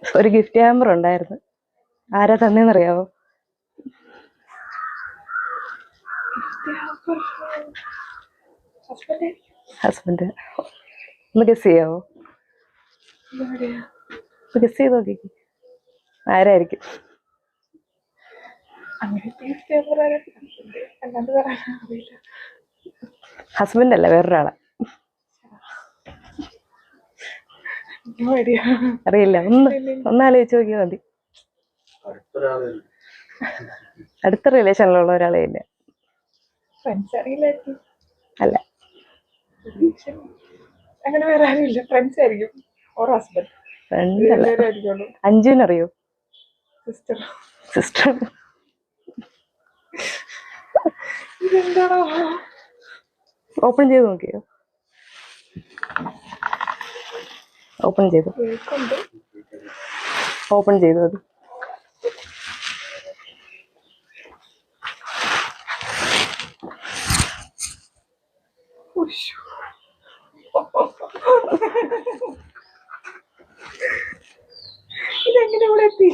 ഒരു gift hamper ഉണ്ടായിരുന്നു. ആരാ തന്നേന്നറിയാവോ? ഹസ്ബൻഡ്. ഒന്ന് ഗസ് ചെയ്യാവോ? ഗസ് ചെയ്ത് നോക്കി ആരായിരിക്കും? ഹസ്ബൻഡ് അല്ല, വേറൊരാളാ. അറിയില്ല? ഒന്നാലോചിച്ച് നോക്കിയാൽ മതി. അടുത്ത റിലേഷനിലുള്ള ഒരാളെ ഇല്ല. അല്ല. അങ്ങനെ വേറെ ആരുമില്ല. ഫ്രണ്ട്സ് ആയിരിക്കും. അഞ്ജുവിനറിയോ? സിസ്റ്റർ. ഇതെന്താണോ? ഓപ്പൺ ചെയ്ത് നോക്കിയോ? ഓപ്പൺ ചെയ്തു. ഓപ്പൺ ചെയ്തു. അത് ഇതെങ്ങനെ ഇവിടെ എത്തി?